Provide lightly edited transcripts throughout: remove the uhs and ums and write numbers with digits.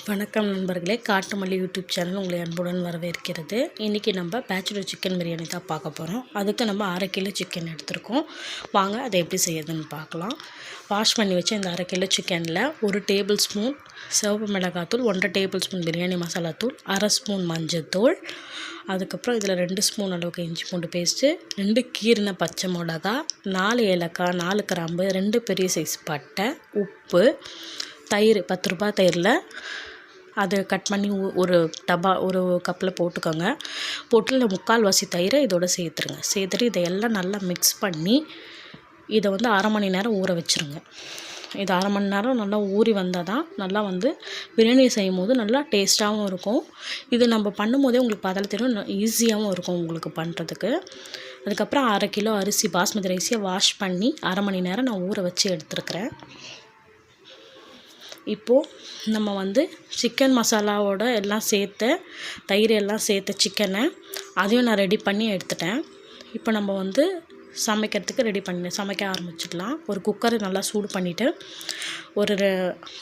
வணக்கம் நண்பர்களே, Kattumalli YouTube channel உங்களை அன்புடன் வரவேற்கிறது. இன்றைக்கி நம்ம பேச்சுலர் சிக்கன் பிரியாணி தான் பார்க்க போகிறோம். அதுக்கு நம்ம 1/2 கிலோ சிக்கன் எடுத்துருக்கோம். வாங்க அதை எப்படி செய்யறதுன்னு பார்க்கலாம். வாஷ் பண்ணி வச்ச இந்த 1/2 கிலோ சிக்கனில் 1 டேபிள் ஸ்பூன் சிவப்பு மிளகாத்தூள், 1 டேபிள் ஸ்பூன் பிரியாணி மசாலா தூள், 1/2 ஸ்பூன் மஞ்சத்தூள், அதுக்கப்புறம் இதில் 2 ஸ்பூன் அளவுக்கு இஞ்சி பூண்டு பேஸ்ட்டு, 2 கீறின பச்சை மிளகா, 4 ஏலக்காய், 4 கிராம்பு, 2 பெரிய சைஸ் பட்டை, உப்பு, தயிர் 10 ரூபாய் தயிரில் அதை கட் பண்ணி ஒரு கப்பில் போட்டுக்கோங்க. போட்டு 3/4 தயிரை இதோட சேர்த்துட்டு இதையெல்லாம் நல்லா மிக்ஸ் பண்ணி இதை வந்து 1/2 மணி நேரம் ஊற வச்சுருங்க. இது 1/2 மணி நேரம் நல்லா ஊறி வந்தால் தான் நல்லா வந்து பிரியாணி செய்யும் போது நல்லா டேஸ்ட்டாகவும் இருக்கும். இது நம்ம பண்ணும்போதே உங்களுக்கு பார்த்தாலே தெரியும், ஈஸியாகவும் இருக்கும் உங்களுக்கு பண்ணுறதுக்கு. அதுக்கப்புறம் 1/2 கிலோ அரிசி பாஸ்மதி ரைஸை வாஷ் பண்ணி 1/2 மணி நேரம் நான் ஊற வச்சு எடுத்துருக்கிறேன். இப்போது நம்ம வந்து சிக்கன் மசாலாவோட எல்லாம் சேர்த்து தயிர் எல்லாம் சேர்த்த சிக்கனை அதையும் நான் ரெடி பண்ணி எடுத்துட்டேன். இப்போ நம்ம வந்து சமைக்கிறதுக்கு சமைக்க ஆரம்பிச்சிடலாம். ஒரு குக்கரை நல்லா சூடு பண்ணிவிட்டு ஒரு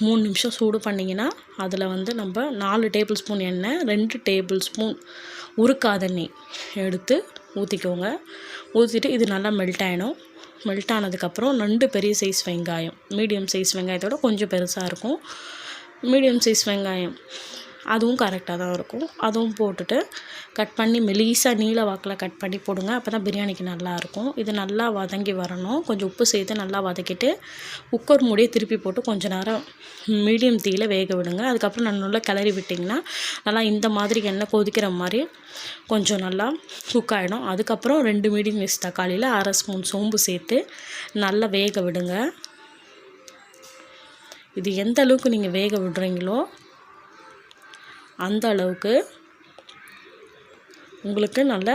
3 நிமிஷம் சூடு பண்ணிங்கன்னா அதில் வந்து நம்ம 4 டேபிள் ஸ்பூன் எண்ணெய், 2 டேபிள் ஸ்பூன் உருக்காத நெய் எடுத்து ஊற்றிக்கோங்க. ஊற்றிட்டு இது நல்லா மெல்ட் ஆகிடும். மெல்ட் ஆனதுக்கப்புறம் 2 பெரிய சைஸ் வெங்காயம், மீடியம் சைஸ் வெங்காயத்தோட கொஞ்சம் பெருசாக இருக்கும், மீடியம் சைஸ் வெங்காயம் அதுவும் கரெக்டாக தான் இருக்கும். அதுவும் போட்டுட்டு கட் பண்ணி மெலிசாக நீல வாக்கில் கட் பண்ணி போடுங்க. அப்போ தான் பிரியாணிக்கு நல்லாயிருக்கும். இது நல்லா வதங்கி வரணும். கொஞ்சம் உப்பு சேர்த்து நல்லா வதக்கிட்டு குக்கர் மூடியை திருப்பி போட்டு கொஞ்சம் நேரம் மீடியம் தீயில் வேக விடுங்க. அதுக்கப்புறம் நல்லா கிளறி விட்டிங்கன்னா நல்லா இந்த மாதிரி எண்ணெய் கொதிக்கிற மாதிரி கொஞ்சம் நல்லா குக் ஆகிடும். அதுக்கப்புறம் 2 மீடியம் சைஸ் தக்காளியில் 1/2 ஸ்பூன் சோம்பு சேர்த்து நல்லா வேக விடுங்க. இது எந்த அளவுக்கு நீங்கள் வேக விடுறீங்களோ அந்த அளவுக்கு உங்களுக்கு நல்ல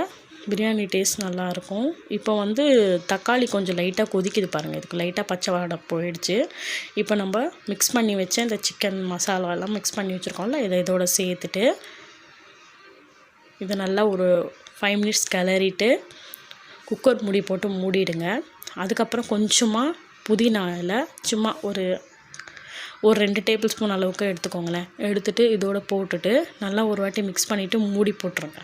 பிரியாணி டேஸ்ட் நல்லாயிருக்கும். இப்போ வந்து தக்காளி கொஞ்சம் லைட்டாக கொதிக்குது பாருங்கள். இதுக்கு லைட்டாக பச்சை வாடை போயிடுச்சு. இப்போ நம்ம மிக்ஸ் பண்ணி வச்ச இந்த சிக்கன் மசாலாவெல்லாம் மிக்ஸ் பண்ணி வச்சுருக்கோம்ல, இதோட சேர்த்துட்டு இதை நல்லா ஒரு 5 மினிட்ஸ் கிளறிட்டு குக்கர் மூடி போட்டு மூடிடுங்க. அதுக்கப்புறம் கொஞ்சமாக புதினா இலை சும்மா ஒரு 2 டேபிள் ஸ்பூன் அளவுக்கு எடுத்துக்கோங்களேன். எடுத்துகிட்டு இதோட போட்டுட்டு நல்லா ஒரு வாட்டி மிக்ஸ் பண்ணிவிட்டு மூடி போட்டுருங்க.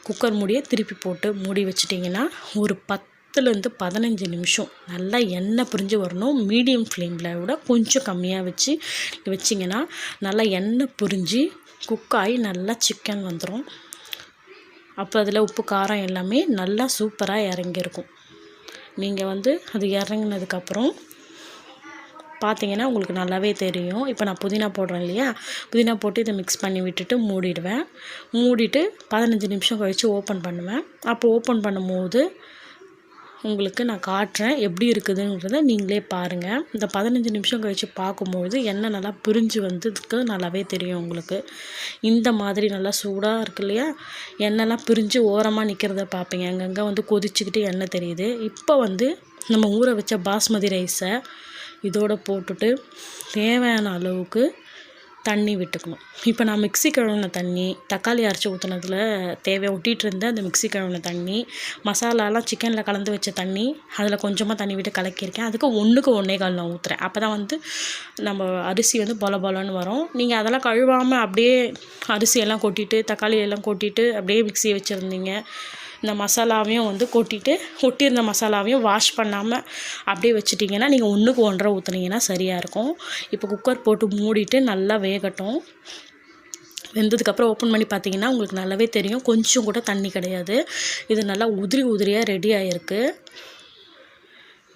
குக்கர் மூடியை திருப்பி போட்டு மூடி வச்சிட்டிங்கன்னா ஒரு 10லேருந்து 15 நிமிஷம் நல்லா எண்ணெய் பிரிஞ்சு வரணும். மீடியம் ஃப்ளேமில் விட கொஞ்சம் கம்மியாக வச்சிங்கன்னா நல்லா எண்ணெய் பிரிஞ்சு குக் ஆகி நல்லா சிக்கன் வந்துடும். அப்போ அதில் உப்பு காரம் எல்லாமே நல்லா சூப்பராக இறங்கியிருக்கும். நீங்கள் வந்து அது இறங்கினதுக்கப்புறம் பார்த்தீங்கன்னா உங்களுக்கு நல்லாவே தெரியும். இப்போ நான் புதினா போடுறேன் இல்லையா, புதினா போட்டு இதை மிக்ஸ் பண்ணி விட்டுட்டு மூடிடுவேன். மூடிட்டு 15 நிமிஷம் கழித்து ஓப்பன் பண்ணுவேன். அப்போ ஓப்பன் பண்ணும்போது உங்களுக்கு நான் காட்டுறேன் எப்படி இருக்குதுங்கிறத நீங்களே பாருங்கள். இந்த 15 நிமிஷம் கழித்து பார்க்கும்போது எண்ணெய் நல்லா பிரிஞ்சு வந்ததுக்கு நல்லாவே தெரியும் உங்களுக்கு. இந்த மாதிரி நல்லா சூடாக இருக்கு இல்லையா, எண்ணெய்லாம் பிரிஞ்சு ஓரமாக நிற்கிறத பார்ப்பீங்க. அங்கங்கே வந்து கொதிச்சுக்கிட்டு எண்ணெய் தெரியுது. இப்போ வந்து நம்ம ஊற வச்ச பாஸ்மதி ரைஸை இதோட போட்டுட்டு தேவையான அளவுக்கு தண்ணி விட்டுக்கணும். இப்போ நான் மிக்ஸி கழுவின தண்ணி, தக்காளி அரைச்சி ஊற்றுனதில் ஒட்டிகிட்டு இருந்த அந்த மிக்ஸி கழுவின தண்ணி, மசாலாலாம் சிக்கனில் கலந்து வச்ச தண்ணி, அதில் கொஞ்சமாக தண்ணி விட்டு கலக்கியிருக்கேன். அதுக்கு 1க்கு 1.25 நான் ஊற்றுறேன். அப்போ தான் வந்து நம்ம அரிசி வந்து பொல பொலன்னு வரும். நீங்கள் அதெல்லாம் கழுவாமல் அப்படியே அரிசியெல்லாம் கொட்டிட்டு தக்காளி எல்லாம் கொட்டிட்டு அப்படியே மிக்ஸியை வச்சுருந்தீங்க, இந்த மசாலாவையும் வந்து ஒட்டியிருந்த மசாலாவையும் வாஷ் பண்ணாமல் அப்படியே வச்சுட்டிங்கன்னா நீங்கள் 1க்கு 1.5 ஊற்றுனீங்கன்னா சரியாக இருக்கும். இப்போ குக்கர் போட்டு மூடிட்டு நல்லா வேகட்டும். வெந்ததுக்கப்புறம் ஓப்பன் பண்ணி பார்த்தீங்கன்னா உங்களுக்கு நல்லாவே தெரியும், கொஞ்சம் கூட தண்ணி கிடையாது. இது நல்லா உதிரியாக ரெடி ஆகிருக்கு.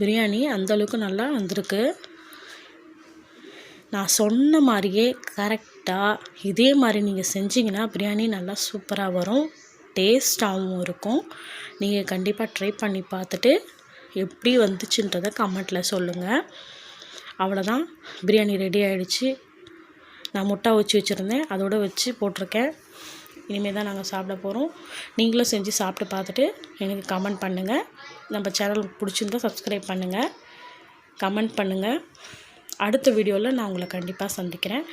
பிரியாணி அந்தளவுக்கு நல்லா வந்திருக்கு. நான் சொன்ன மாதிரியே கரெக்டாக இதே மாதிரி நீங்கள் செஞ்சிங்கன்னா பிரியாணி நல்லா சூப்பராக வரும், டேஸ்ட்டாகவும் இருக்கும். நீங்கள் கண்டிப்பாக ட்ரை பண்ணி பார்த்துட்டு எப்படி வந்துச்சுன்றதை கமெண்ட்டில் சொல்லுங்கள். அவ்வளோதான், பிரியாணி ரெடி ஆகிடுச்சு. நான் முட்டை வச்சுருந்தேன், அதோடு வச்சு போட்டிருக்கேன். இனிமேல் தான் நாங்கள் சாப்பிட போகிறோம். நீங்களும் செஞ்சு சாப்பிட்டு பார்த்துட்டு எனக்கு கமெண்ட் பண்ணுங்கள். நம்ம சேனல் பிடிச்சிருந்தா சப்ஸ்கிரைப் பண்ணுங்கள், கமெண்ட் பண்ணுங்கள். அடுத்த வீடியோவில் நான் உங்களை கண்டிப்பாக சந்திக்கிறேன்.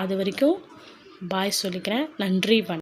அது வரைக்கும் பாய் சொல்லிக்கிறேன். நன்றி.